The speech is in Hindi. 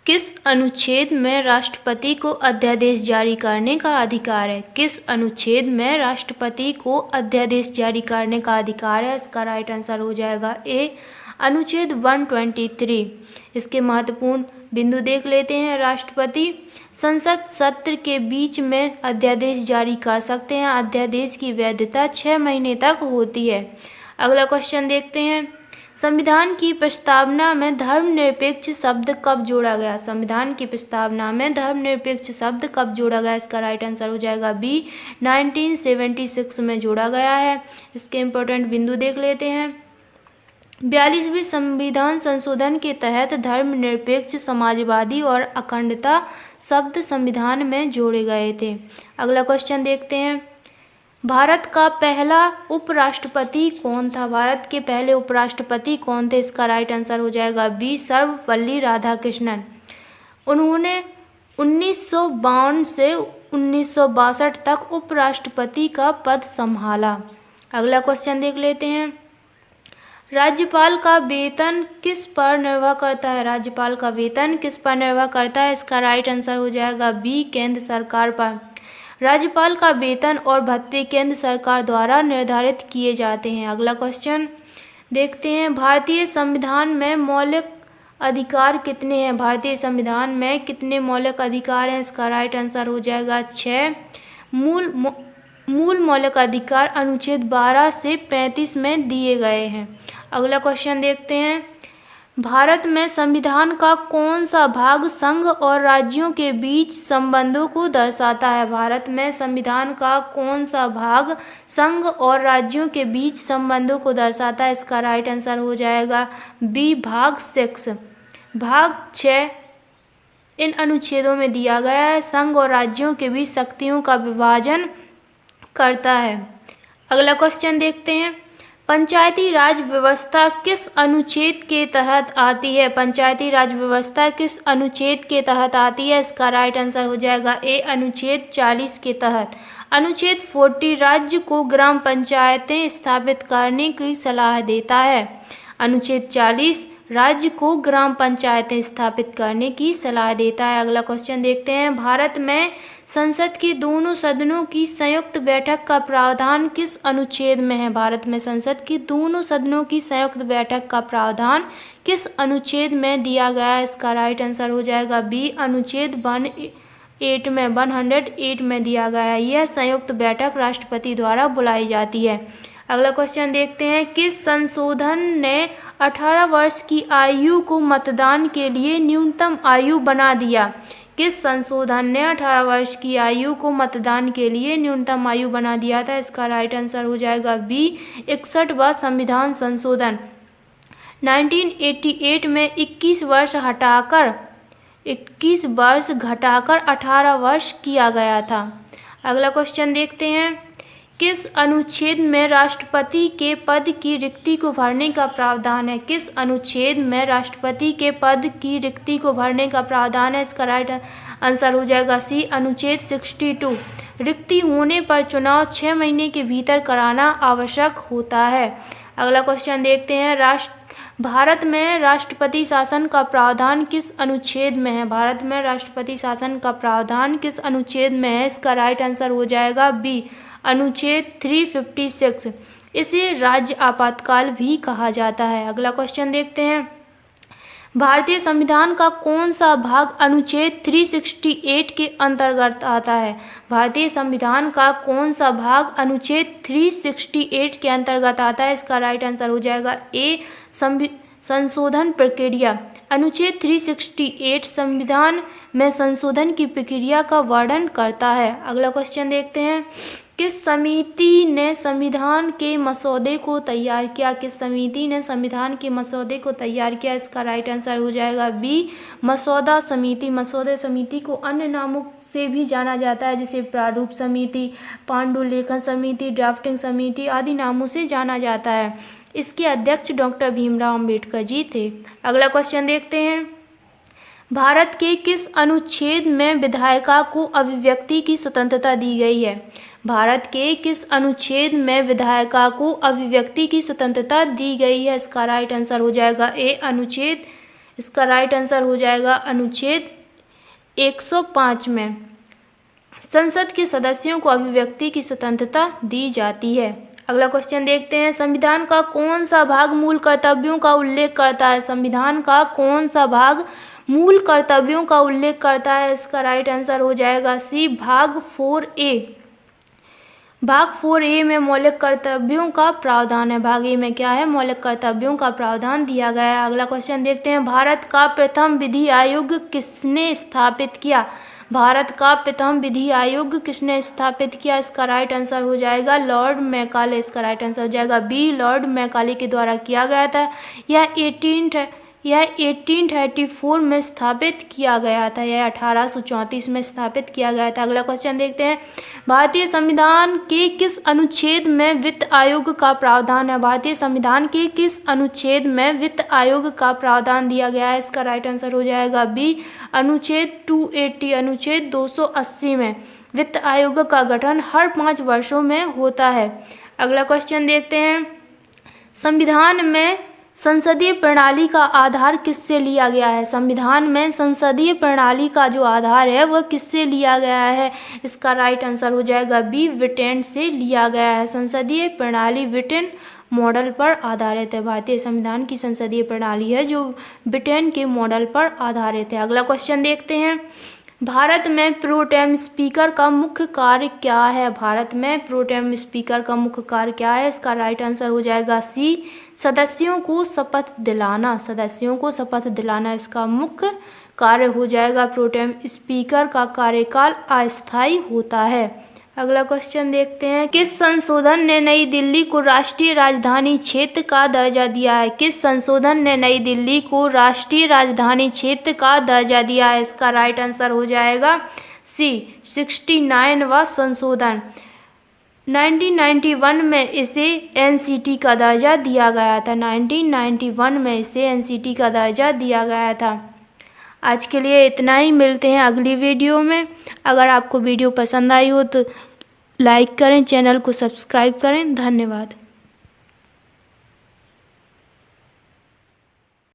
किस अनुच्छेद में राष्ट्रपति को अध्यादेश जारी करने का अधिकार है? किस अनुच्छेद में राष्ट्रपति को अध्यादेश जारी करने का अधिकार है? इसका राइट आंसर हो जाएगा ए, अनुच्छेद 123। इसके महत्वपूर्ण बिंदु देख लेते हैं। राष्ट्रपति संसद सत्र के बीच में अध्यादेश जारी कर सकते हैं। अध्यादेश की वैधता 6 महीने तक होती है। अगला क्वेश्चन देखते हैं। संविधान की प्रस्तावना में धर्मनिरपेक्ष शब्द कब जोड़ा गया? संविधान की प्रस्तावना में धर्मनिरपेक्ष शब्द कब जोड़ा गया? इसका राइट आंसर हो जाएगा बी, 1976 में जोड़ा गया है। इसके इम्पोर्टेंट बिंदु देख लेते हैं। 42वें संविधान संशोधन के तहत धर्मनिरपेक्ष, समाजवादी और अखंडता शब्द संविधान में जोड़े गए थे। अगला क्वेश्चन देखते हैं। भारत का पहला उपराष्ट्रपति कौन था? भारत के पहले उपराष्ट्रपति कौन थे? इसका राइट आंसर हो जाएगा बी, सर्वपल्ली राधाकृष्णन। उन्होंने 1952 से 1962 तक उपराष्ट्रपति का पद संभाला। अगला क्वेश्चन देख लेते हैं। राज्यपाल का वेतन किस पर निर्भर करता है? राज्यपाल का वेतन किस पर निर्भर करता है? इसका राइट आंसर हो जाएगा बी, केंद्र सरकार पर। राज्यपाल का वेतन और भत्ते केंद्र सरकार द्वारा निर्धारित किए जाते हैं। अगला क्वेश्चन देखते हैं। भारतीय संविधान में मौलिक अधिकार कितने हैं? भारतीय संविधान में कितने मौलिक अधिकार हैं? इसका राइट आंसर हो जाएगा 6। मूल मौलिक अधिकार अनुच्छेद 12 से 35 में दिए गए हैं। अगला क्वेश्चन देखते हैं। भारत में संविधान का कौन सा भाग संघ और राज्यों के बीच संबंधों को दर्शाता है? भारत में संविधान का कौन सा भाग संघ और राज्यों के बीच संबंधों को दर्शाता है? इसका राइट आंसर हो जाएगा बी, भाग 6। भाग 6 इन अनुच्छेदों में दिया गया है। संघ और राज्यों के बीच शक्तियों का विभाजन करता है। अगला क्वेश्चन देखते हैं। पंचायती राज व्यवस्था किस अनुच्छेद के तहत आती है? पंचायती राज व्यवस्था किस अनुच्छेद के तहत आती है? इसका राइट आंसर हो जाएगा ए, अनुच्छेद 40 के तहत। अनुच्छेद 40 राज्य को ग्राम पंचायतें स्थापित करने की सलाह देता है। अनुच्छेद 40 राज्य को ग्राम पंचायतें स्थापित करने की सलाह देता है। अगला क्वेश्चन देखते हैं। भारत में संसद के दोनों सदनों की संयुक्त बैठक का प्रावधान किस अनुच्छेद में है? भारत में संसद की दोनों सदनों की संयुक्त बैठक का प्रावधान किस अनुच्छेद में दिया गया है? इसका राइट आंसर हो जाएगा बी, अनुच्छेद 108 में दिया गया है। यह संयुक्त बैठक राष्ट्रपति द्वारा बुलाई जाती है। अगला क्वेश्चन देखते हैं। किस संशोधन ने 18 वर्ष की आयु को मतदान के लिए न्यूनतम आयु बना दिया? किस संशोधन ने 18 वर्ष की आयु को मतदान के लिए न्यूनतम आयु बना दिया था? इसका राइट आंसर हो जाएगा बी, 61वां संविधान संशोधन। 1988 में 21 वर्ष घटाकर 18 वर्ष किया गया था। अगला क्वेश्चन देखते हैं। किस अनुच्छेद में राष्ट्रपति के पद की रिक्ति को भरने का प्रावधान है? किस अनुच्छेद में राष्ट्रपति के पद की रिक्ति को भरने का प्रावधान है? इसका राइट आंसर हो जाएगा सी, अनुच्छेद 62। रिक्ति होने पर चुनाव 6 महीने के भीतर कराना आवश्यक होता है। अगला क्वेश्चन देखते हैं। भारत में राष्ट्रपति शासन का प्रावधान किस अनुच्छेद में है? भारत में राष्ट्रपति शासन का प्रावधान किस अनुच्छेद में है? इसका राइट आंसर हो जाएगा बी, अनुच्छेद 356। इसे राज्य आपातकाल भी कहा जाता है। अगला क्वेश्चन देखते हैं। भारतीय संविधान का कौन सा भाग अनुच्छेद 368 के अंतर्गत आता है? भारतीय संविधान का कौन सा भाग अनुच्छेद 368 के अंतर्गत आता है? इसका राइट आंसर हो जाएगा ए, संशोधन प्रक्रिया। अनुच्छेद 368 संविधान में संशोधन की प्रक्रिया का वर्णन करता है। अगला क्वेश्चन देखते हैं। किस समिति ने संविधान के मसौदे को तैयार किया? किस समिति ने संविधान के मसौदे को तैयार किया? इसका राइट आंसर हो जाएगा बी, मसौदा समिति। मसौदे समिति को अन्य नामों से भी जाना जाता है, जैसे प्रारूप समिति, पांडुलेखन समिति, ड्राफ्टिंग समिति आदि नामों से जाना जाता है। इसके अध्यक्ष डॉक्टर भीमराव अंबेडकर जी थे। अगला क्वेश्चन देखते हैं। भारत के किस अनुच्छेद में विधायिका को अभिव्यक्ति की स्वतंत्रता दी गई है? भारत के किस अनुच्छेद में विधायिका को अभिव्यक्ति की स्वतंत्रता दी गई है? इसका राइट आंसर हो जाएगा ए, अनुच्छेद इसका राइट आंसर हो जाएगा अनुच्छेद 105 में। संसद के सदस्यों को अभिव्यक्ति की स्वतंत्रता दी जाती है। अगला क्वेश्चन देखते हैं, संविधान का कौन सा भाग मूल कर्तव्यों का उल्लेख करता है? संविधान का कौन सा भाग मूल कर्तव्यों का उल्लेख करता है? इसका राइट आंसर हो जाएगा सी, भाग 4A। भाग 4A में मौलिक कर्तव्यों का प्रावधान है। भाग ए में क्या है? मौलिक कर्तव्यों का प्रावधान दिया गया है। अगला क्वेश्चन देखते हैं, भारत का प्रथम विधि आयोग किसने स्थापित किया? भारत का प्रथम विधि आयोग किसने स्थापित किया? इसका राइट आंसर हो जाएगा लॉर्ड मैकाले। इसका राइट आंसर हो जाएगा बी, लॉर्ड मैकाले के द्वारा किया गया था। यह 1834 में स्थापित किया गया था। यह 1834 में स्थापित किया गया था। अगला क्वेश्चन देखते हैं, भारतीय संविधान के किस अनुच्छेद में वित्त आयोग का प्रावधान है? भारतीय संविधान के किस अनुच्छेद में वित्त आयोग का प्रावधान दिया गया है? इसका राइट आंसर हो जाएगा बी, अनुच्छेद 280, अनुच्छेद 280 में वित्त आयोग का गठन हर 5 वर्षों में होता है। अगला क्वेश्चन देखते हैं, संविधान में संसदीय प्रणाली का आधार किससे लिया गया है? संविधान में संसदीय प्रणाली का जो आधार है वह किससे लिया गया है? इसका राइट आंसर हो जाएगा बी, ब्रिटेन से लिया गया है। संसदीय प्रणाली ब्रिटेन मॉडल पर आधारित है। भारतीय संविधान की संसदीय प्रणाली है जो ब्रिटेन के मॉडल पर आधारित है। अगला क्वेश्चन देखते हैं, भारत में प्रोटेम स्पीकर का मुख्य कार्य क्या है? भारत में प्रोटेम स्पीकर का मुख्य कार्य क्या है? इसका राइट आंसर हो जाएगा सी, सदस्यों को शपथ दिलाना। सदस्यों को शपथ दिलाना इसका मुख्य कार्य हो जाएगा। प्रोटेम स्पीकर का कार्यकाल अस्थायी होता है। अगला क्वेश्चन देखते हैं, किस संशोधन ने नई दिल्ली को राष्ट्रीय राजधानी क्षेत्र का दर्जा दिया है? किस संशोधन ने नई दिल्ली को राष्ट्रीय राजधानी क्षेत्र का दर्जा दिया है? इसका राइट आंसर हो जाएगा सी, 69वां संशोधन। 1991 में इसे एनसीटी का दर्जा दिया गया था। 1991 में इसे एनसीटी का दर्जा दिया गया था। आज के लिए इतना ही, मिलते हैं अगली वीडियो में। अगर आपको वीडियो पसंद आई हो तो लाइक करें, चैनल को सब्सक्राइब करें। धन्यवाद।